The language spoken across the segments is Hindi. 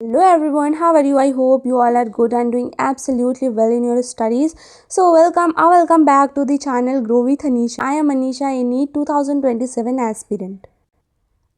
Hello everyone, how are you? I hope you all are good and doing absolutely well in your studies. So welcome back to the channel Grow with Anisha. I am Anisha, a NEET 2027 aspirant.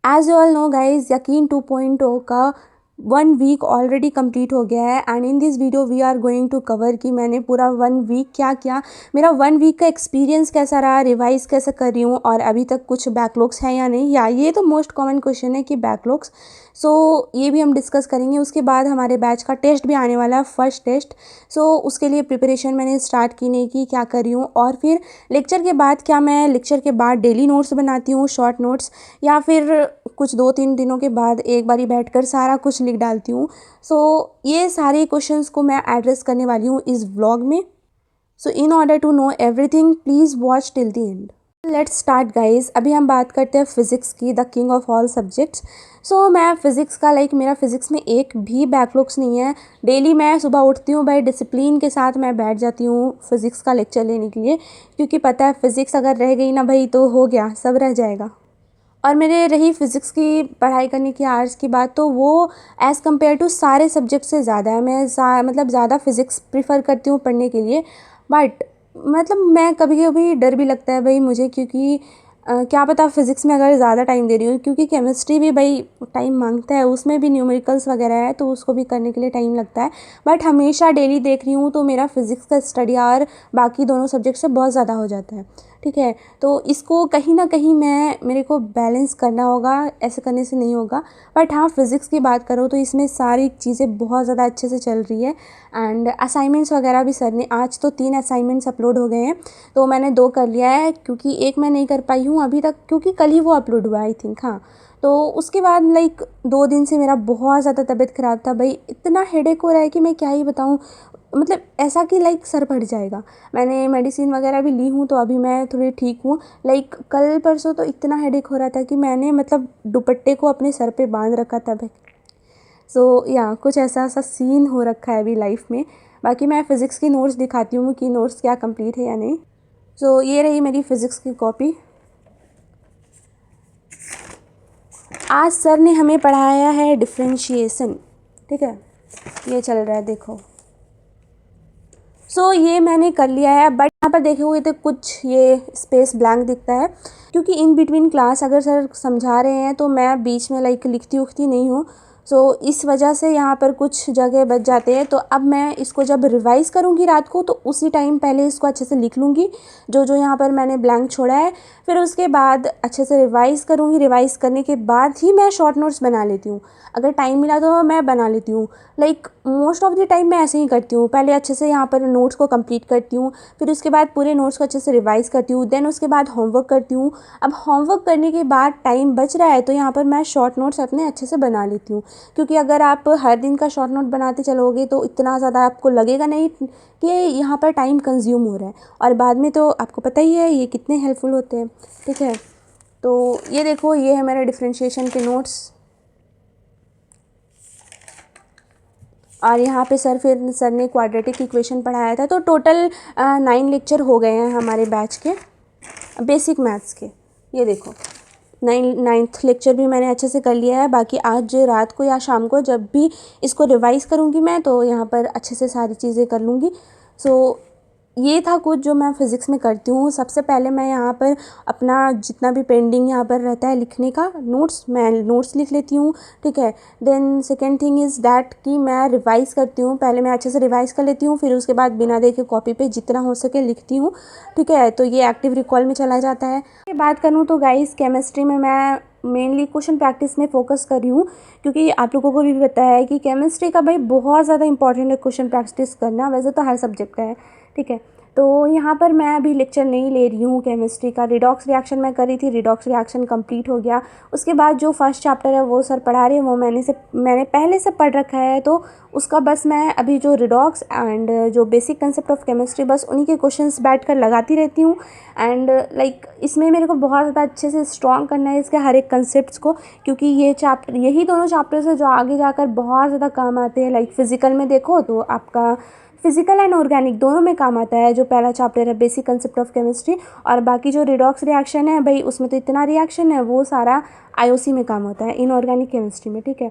As you all know guys यकीन 2.0 का 1 वीक ऑलरेडी कंप्लीट हो गया है and in this video we are going to cover कि मैंने पूरा 1 वीक क्या किया, मेरा 1 वीक का एक्सपीरियंस कैसा रहा, रिवाइज कैसे कर रही हूँ और अभी तक कुछ बैकलॉग्स हैं या नहीं, या ये तो मोस्ट कॉमन क्वेश्चन है कि बैकलॉग्स। सो ये भी हम डिस्कस करेंगे। उसके बाद हमारे बैच का टेस्ट भी आने वाला है, फर्स्ट टेस्ट। सो उसके लिए प्रिपरेशन मैंने स्टार्ट की नहीं की, क्या कर रही हूँ। और फिर लेक्चर के बाद क्या मैं लेक्चर के बाद डेली नोट्स बनाती हूँ, शॉर्ट नोट्स, या फिर कुछ 2-3 दिनों के बाद एक बारी बैठकर सारा कुछ लिख डालती हूँ। सो ये सारे क्वेश्चंस को मैं एड्रेस करने वाली हूँ इस व्लॉग में। So in order to know everything please watch till the end. Let's start guys. अभी हम बात करते हैं फिज़िक्स की, the king of all subjects. So मैं फ़िज़िक्स का मेरा फ़िज़िक्स में एक भी बैकलॉग्स नहीं है। डेली मैं सुबह उठती हूँ, भाई डिसिप्लिन के साथ मैं बैठ जाती हूँ फ़िज़िक्स का लेक्चर लेने के लिए, क्योंकि पता है फ़िज़िक्स अगर रह गई ना भाई तो हो गया, सब रह जाएगा। और मेरे रही फ़िज़िक्स की पढ़ाई करने की आवर्स की बात, तो वो एज़ कम्पेयर टू सारे सब्जेक्ट से ज़्यादा है। मैं ज़्यादा फ़िज़िक्स प्रीफर करती हूँ पढ़ने के लिए। बट मैं कभी कभी डर भी लगता है भाई मुझे, क्योंकि क्या पता फ़िज़िक्स में अगर ज़्यादा टाइम दे रही हूँ, क्योंकि केमिस्ट्री भी भाई टाइम मांगता है, उसमें भी न्यूमेरिकल्स वगैरह है तो उसको भी करने के लिए टाइम लगता है। बट हमेशा डेली देख रही हूँ तो मेरा फ़िज़िक्स का स्टडी आवर बाकी दोनों सब्जेक्ट से बहुत ज़्यादा हो जाता है। ठीक है, तो इसको कहीं ना कहीं मेरे को बैलेंस करना होगा, ऐसे करने से नहीं होगा। बट हाँ, फिज़िक्स की बात करो तो इसमें सारी चीज़ें बहुत ज़्यादा अच्छे से चल रही है। एंड असाइनमेंट्स वगैरह भी सर ने, आज तो 3 असाइनमेंट्स अपलोड हो गए हैं, तो मैंने 2 कर लिया है, क्योंकि एक मैं नहीं कर पाई हूँ अभी तक, क्योंकि कल ही वो अपलोड हुआ आई थिंक। हाँ, तो उसके बाद 2 दिन से मेरा बहुत ज़्यादा तबीयत ख़राब था भाई, इतना हेडेक हो रहा है कि मैं क्या ही बताऊँ। ऐसा कि सर फट जाएगा। मैंने मेडिसिन वगैरह भी ली हूँ तो अभी मैं थोड़ी ठीक हूँ। कल परसों तो इतना हेडेक हो रहा था कि मैंने दुपट्टे को अपने सर पे बांध रखा था भाई। सो या कुछ ऐसा सा सीन हो रखा है अभी लाइफ में। बाकी मैं फ़िज़िक्स की नोट्स दिखाती हूँ कि नोट्स क्या कंप्लीट है या नहीं। सो ये रही मेरी फ़िज़िक्स की कॉपी। आज सर ने हमें पढ़ाया है डिफरेंशिएशन। ठीक है, ये चल रहा है देखो। सो ये मैंने कर लिया है, बट यहाँ पर देखे हुए तो कुछ ये स्पेस ब्लैंक दिखता है, क्योंकि इन बिटवीन क्लास अगर सर समझा रहे हैं तो मैं बीच में लिखती उखती नहीं हूँ। सो इस वजह से यहाँ पर कुछ जगह बच जाते हैं। तो अब मैं इसको जब रिवाइज़ करूँगी रात को तो उसी टाइम पहले इसको अच्छे से लिख लूँगी, जो जो यहाँ पर मैंने ब्लैंक छोड़ा है। फिर उसके बाद अच्छे से रिवाइज़ करूँगी, रिवाइज़ करने के बाद ही मैं शॉर्ट नोट्स बना लेती हूँ। अगर टाइम मिला तो मैं बना लेती हूँ। मोस्ट ऑफ द टाइम मैं ऐसे ही करती हूँ, पहले अच्छे से यहाँ पर नोट्स को कंप्लीट करती हूँ, फिर उसके बाद पूरे नोट्स को अच्छे से रिवाइज़ करती हूँ, देन उसके बाद होमवर्क करती हूँ। अब होमवर्क करने के बाद टाइम बच रहा है तो यहाँ पर मैं शॉर्ट नोट्स अपने अच्छे से बना लेती हूँ, क्योंकि अगर आप हर दिन का शॉर्ट नोट बनाते चलोगे तो इतना ज़्यादा आपको लगेगा नहीं कि यहाँ पर टाइम कंज्यूम हो रहा है, और बाद में तो आपको पता ही है ये कितने हेल्पफुल होते हैं। ठीक है, तो ये देखो, ये है मेरे डिफ्रेंशिएशन के नोट्स। और यहाँ पे सर ने क्वाड्रेटिक इक्वेशन पढ़ाया था। तो टोटल 9 लेक्चर हो गए हैं हमारे बैच के बेसिक मैथ्स के। ये देखो, 9th लेक्चर भी मैंने अच्छे से कर लिया है। बाकी आज रात को या शाम को जब भी इसको रिवाइज़ करूँगी मैं, तो यहाँ पर अच्छे से सारी चीज़ें कर लूँगी। सो ये था कुछ जो मैं फ़िज़िक्स में करती हूँ। सबसे पहले मैं यहाँ पर अपना जितना भी पेंडिंग यहाँ पर रहता है लिखने का नोट्स, मैं नोट्स लिख लेती हूँ। ठीक है, then second thing is that कि मैं रिवाइज़ करती हूँ। पहले मैं अच्छे से रिवाइज़ कर लेती हूँ, फिर उसके बाद बिना देखे कॉपी पे जितना हो सके लिखती हूँ। ठीक है, तो ये एक्टिव रिकॉल में चला जाता है। बात करूँ तो गाइस, केमिस्ट्री में मैं मेनली क्वेश्चन प्रैक्टिस में फ़ोकस कर रही हूँ, क्योंकि आप लोगों को भी पता है कि केमिस्ट्री का भाई बहुत ज़्यादा इंपॉर्टेंट है क्वेश्चन प्रैक्टिस करना, वैसे तो हर सब्जेक्ट का है। ठीक है, तो यहाँ पर मैं अभी लेक्चर नहीं ले रही हूँ केमिस्ट्री का। रिडॉक्स रिएक्शन मैं कर रही थी, रिडॉक्स रिएक्शन कंप्लीट हो गया। उसके बाद जो फर्स्ट चैप्टर है वो सर पढ़ा रहे हैं, वो मैंने पहले से पढ़ रखा है, तो उसका बस मैं अभी जो रिडॉक्स एंड जो बेसिक कंसेप्ट ऑफ केमिस्ट्री, बस उन्हीं के क्वेश्चंस बैठ कर लगाती रहती हूँ। एंड इसमें मेरे को बहुत ज़्यादा अच्छे से स्ट्रॉन्ग करना है इसके हर एक कंसेप्ट्स को, क्योंकि यही दोनों चैप्टर्स है जो आगे जाकर बहुत ज़्यादा काम आते हैं। फिज़िकल में देखो तो आपका फिजिकल एंड ऑर्गेनिक दोनों में काम आता है। जो पहला चैप्टर है बेसिक कंसेप्ट ऑफ केमिस्ट्री, और बाकी जो रिडॉक्स रिएक्शन है भाई, उसमें तो इतना रिएक्शन है, वो सारा आईओसी में काम होता है, इनऑर्गेनिक केमिस्ट्री में। ठीक है,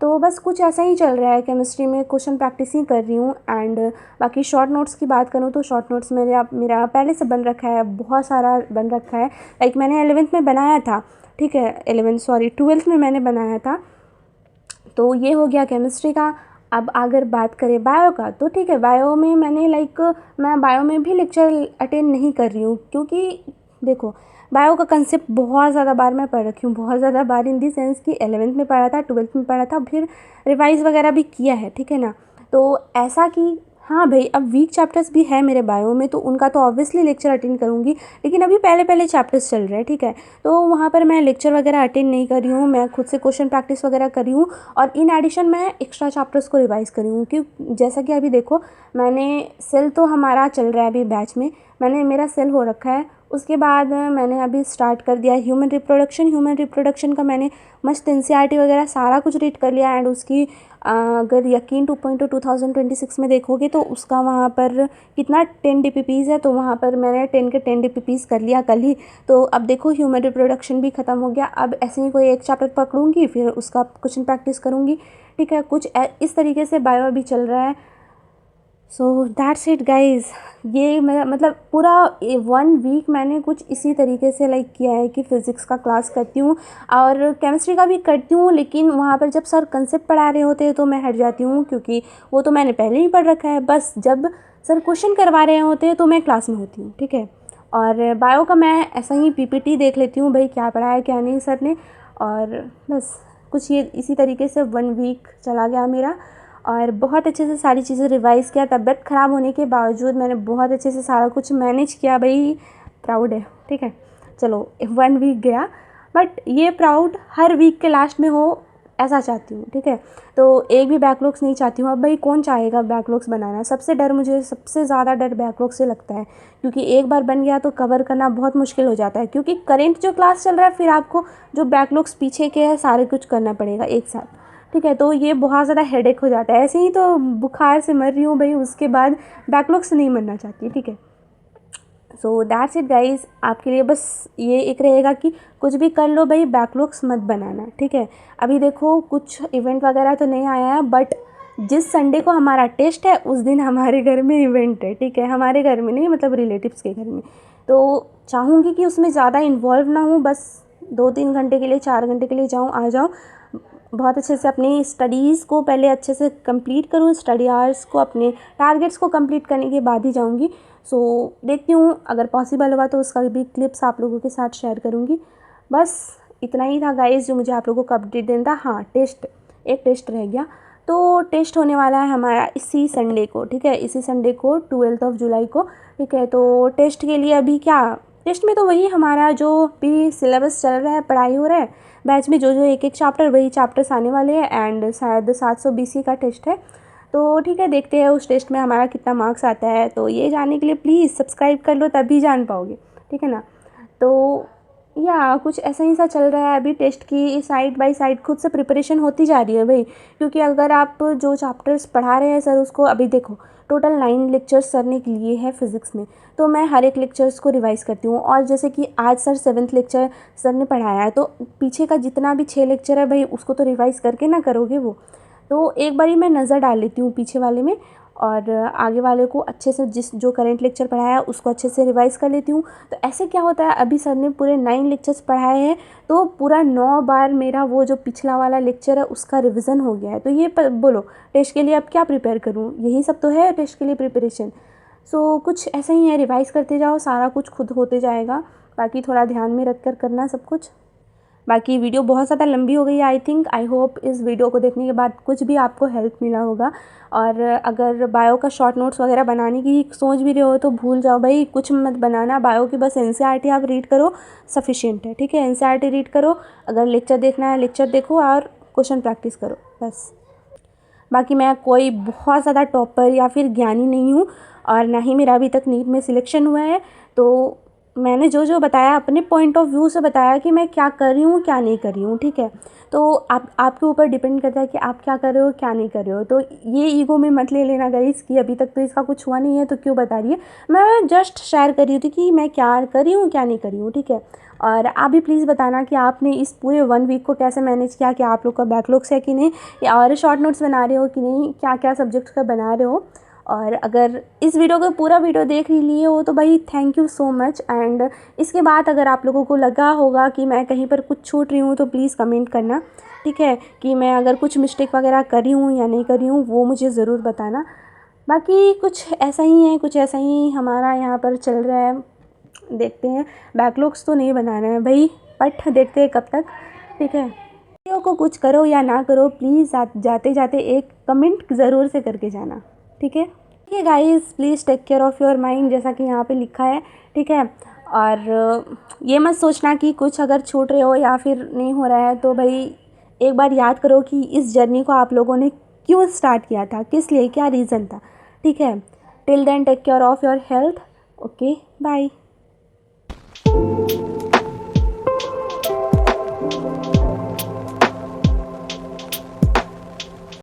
तो बस कुछ ऐसा ही चल रहा है, केमिस्ट्री में क्वेश्चन प्रैक्टिस ही कर रही हूँ। एंड बाकी शॉर्ट नोट्स की बात करूँ तो शॉर्ट नोट्स मेरा पहले से बन रखा है, बहुत सारा बन रखा है। लाइक मैंने 11th में बनाया था, ठीक है, 12th में मैंने बनाया था। तो ये हो गया केमिस्ट्री का। अब अगर बात करें बायो का, तो ठीक है, बायो में मैं बायो में भी लेक्चर अटेंड नहीं कर रही हूँ, क्योंकि देखो बायो का कंसेप्ट बहुत ज़्यादा बार मैं पढ़ रखी हूँ, बहुत ज़्यादा बार इन दी सेंस कि 11th में पढ़ा था, 12th में पढ़ा था, फिर रिवाइज़ वगैरह भी किया है, ठीक है ना। तो ऐसा कि हाँ भाई, अब वीक चैप्टर्स भी है मेरे बायो में, तो उनका तो ऑब्वियसली लेक्चर अटेंड करूँगी, लेकिन अभी पहले पहले चैप्टर्स चल रहे हैं, ठीक है। तो वहाँ पर मैं लेक्चर वगैरह अटेंड नहीं कर रही हूँ, मैं खुद से क्वेश्चन प्रैक्टिस वगैरह कर रही हूँ, और इन एडिशन मैं एक्स्ट्रा चैप्टर्स को रिवाइज़ कर रही हूँ। क्योंकि जैसा कि अभी देखो, मैंने सेल तो हमारा चल रहा है अभी बैच में, मेरा सेल हो रखा है। उसके बाद मैंने अभी स्टार्ट कर दिया ह्यूमन रिप्रोडक्शन का मैंने मस्त एनसीईआरटी वगैरह सारा कुछ रीड कर लिया। एंड उसकी अगर यकीन 2.0 2026 में देखोगे तो उसका वहाँ पर कितना 10 DPPs है, तो वहाँ पर मैंने 10 के 10 DPPs कर लिया कल ही। तो अब देखो ह्यूमन रिप्रोडक्शन भी ख़त्म हो गया। अब ऐसे ही कोई एक चैप्टर पकड़ूंगी, फिर उसका क्वेश्चन प्रैक्टिस करूँगी, ठीक है। कुछ इस तरीके से बायो भी चल रहा है। So that's it guys. ये मेरा मतलब पूरा 1 वीक मैंने कुछ इसी तरीके से लाइक किया है कि फ़िज़िक्स का क्लास करती हूँ और केमिस्ट्री का भी करती हूँ, लेकिन वहाँ पर जब सर कंसेप्ट पढ़ा रहे होते हैं तो मैं हट जाती हूँ, क्योंकि वो तो मैंने पहले ही पढ़ रखा है। बस जब सर क्वेश्चन करवा रहे होते हैं तो मैं क्लास में होती हूँ, ठीक है। और बायो का मैं ऐसा ही PPT देख लेती हूँ, भाई क्या पढ़ाया क्या नहीं सर ने, और बस कुछ ये इसी तरीके से 1 वीक चला गया मेरा। और बहुत अच्छे से सारी चीज़ें रिवाइज़ किया, तबीयत ख़राब होने के बावजूद मैंने बहुत अच्छे से सारा कुछ मैनेज किया, भाई प्राउड है, ठीक है। चलो 1 वीक गया, बट ये प्राउड हर वीक के लास्ट में हो ऐसा चाहती हूँ, ठीक है। तो एक भी बैकलॉग्स नहीं चाहती हूँ। अब भाई कौन चाहेगा बैकलॉग्स बनाना, मुझे सबसे ज़्यादा डर बैकलॉग से लगता है, क्योंकि एक बार बन गया तो कवर करना बहुत मुश्किल हो जाता है, क्योंकि करेंट जो क्लास चल रहा है फिर आपको जो बैकलॉग्स पीछे के हैं सारे कुछ करना पड़ेगा एक साथ, ठीक है। तो ये बहुत ज़्यादा हेडेक हो जाता है। ऐसे ही तो बुखार से मर रही हूँ भाई, उसके बाद बैकलॉग से नहीं मरना चाहती, ठीक है। So that's it guys. आपके लिए बस ये एक रहेगा कि कुछ भी कर लो भाई, बैकलॉग्स मत बनाना, ठीक है। अभी देखो कुछ इवेंट वगैरह तो नहीं आया है, बट जिस संडे को हमारा टेस्ट है उस दिन हमारे घर में इवेंट है, ठीक है। हमारे घर में नहीं, मतलब रिलेटिव्स के घर में। तो चाहूँगी कि उसमें ज़्यादा इन्वॉल्व ना हूँ, बस 2-3 घंटे के लिए, 4 घंटे के लिए जाऊँ आ जाऊँ, बहुत अच्छे से अपनी स्टडीज़ को पहले अच्छे से कंप्लीट करूँ, स्टडी आवर्स को, अपने टारगेट्स को कंप्लीट करने के बाद ही जाऊँगी। सो देखती हूँ, अगर पॉसिबल हुआ तो उसका भी क्लिप्स आप लोगों के साथ शेयर करूँगी। बस इतना ही था गाइज़ जो मुझे आप लोगों को अपडेट देना था। हाँ, एक टेस्ट रह गया, तो टेस्ट होने वाला है हमारा इसी संडे को, ठीक है, इसी संडे को 12 जुलाई को, ठीक है। तो टेस्ट के लिए अभी क्या, टेस्ट में तो वही हमारा जो भी सिलेबस चल रहा है, पढ़ाई हो रहा है बैच में, जो एक चैप्टर, वही चैप्टर्स आने वाले हैं। एंड शायद 700 BC का टेस्ट है, तो ठीक है, देखते हैं उस टेस्ट में हमारा कितना मार्क्स आता है। तो ये जानने के लिए प्लीज़ सब्सक्राइब कर लो, तभी जान पाओगे, ठीक है ना। तो या कुछ ऐसा ही सा चल रहा है अभी। टेस्ट की साइड बाय साइड खुद से प्रिपरेशन होती जा रही है भाई, क्योंकि अगर आप जो चैप्टर्स पढ़ा रहे हैं सर उसको, अभी देखो टोटल 9 लेक्चर्स सर ने लिए हैं फिज़िक्स में, तो मैं हर एक लेक्चर्स को रिवाइज़ करती हूँ। और जैसे कि आज सर 7th लेक्चर सर ने पढ़ाया है, तो पीछे का जितना भी 6 लेक्चर है भाई उसको तो रिवाइज़ करके ना करोगे वो, तो एक बारी मैं नज़र डाल लेती हूँ पीछे वाले में, और आगे वाले को अच्छे से जो करेंट लेक्चर पढ़ाया है उसको अच्छे से रिवाइज़ कर लेती हूँ। तो ऐसे क्या होता है, अभी सर ने पूरे 9 लेक्चर्स पढ़ाए हैं, तो पूरा 9 बार मेरा वो जो पिछला वाला लेक्चर है उसका रिवीजन हो गया है। तो ये बोलो टेस्ट के लिए अब क्या प्रिपेयर करूँ, यही सब तो है टेस्ट के लिए प्रिपरेशन। सो कुछ ऐसा ही है, रिवाइज़ करते जाओ, सारा कुछ खुद होते जाएगा, बाकी थोड़ा ध्यान में रख कर करना सब कुछ। बाकी वीडियो बहुत ज़्यादा लंबी हो गई है, आई होप इस वीडियो को देखने के बाद कुछ भी आपको हेल्प मिला होगा। और अगर बायो का शॉर्ट नोट्स वगैरह बनाने की सोच भी रहे हो तो भूल जाओ भाई, कुछ मत बनाना बायो की, बस एनसीईआरटी आप रीड करो, सफिशिएंट है, ठीक है। एनसीईआरटी रीड करो, अगर लेक्चर देखना है लेक्चर देखो और क्वेश्चन प्रैक्टिस करो, बस। बाकी मैं कोई बहुत ज़्यादा टॉपर या फिर ज्ञानी नहीं हूँ, और ना ही मेरा अभी तक नीट में सिलेक्शन हुआ है, तो मैंने जो जो बताया अपने पॉइंट ऑफ व्यू से बताया कि मैं क्या कर रही हूँ क्या नहीं कर रही हूँ, ठीक है। तो आपके ऊपर डिपेंड करता है कि आप क्या कर रहे हो क्या नहीं कर रहे हो। तो ये ईगो में मत ले लेना गाइस कि अभी तक तो इसका कुछ हुआ नहीं है तो क्यों बता रही है। मैं जस्ट शेयर कर रही थी कि मैं क्या कर रही हूँ क्या नहीं कर रही हूँ, ठीक है। और आप भी प्लीज़ बताना कि आपने इस पूरे 1 वीक को कैसे मैनेज किया, कि आप लोग का बैकलॉग्स है कि नहीं, या और शॉर्ट नोट्स बना रहे हो कि नहीं, क्या क्या सब्जेक्ट्स का बना रहे हो। और अगर इस वीडियो का पूरा वीडियो देख ही लिए हो तो भाई thank you so much. And इसके बाद अगर आप लोगों को लगा होगा कि मैं कहीं पर कुछ छूट रही हूँ तो प्लीज़ कमेंट करना, ठीक है। कि मैं अगर कुछ मिस्टेक वगैरह कर रही हूँ या नहीं कर रही हूँ वो मुझे ज़रूर बताना। बाकी कुछ ऐसा ही है, कुछ ऐसा ही हमारा यहाँ पर चल रहा है। देखते हैं, बैकलॉग्स तो नहीं बनाना है भाई, बट देखते हैं कब तक, ठीक है। वीडियो को कुछ करो या ना करो, प्लीज़ जाते जाते एक कमेंट ज़रूर से करके जाना, ठीक है। ठीक है guys, please take care of your mind, जैसा कि यहाँ पे लिखा है, ठीक है। और ये मत सोचना कि कुछ अगर छूट रहे हो या फिर नहीं हो रहा है तो भाई एक बार याद करो कि इस जर्नी को आप लोगों ने क्यों स्टार्ट किया था, किस लिए, क्या रीज़न था, ठीक है। Till then take care of your health. Okay, bye.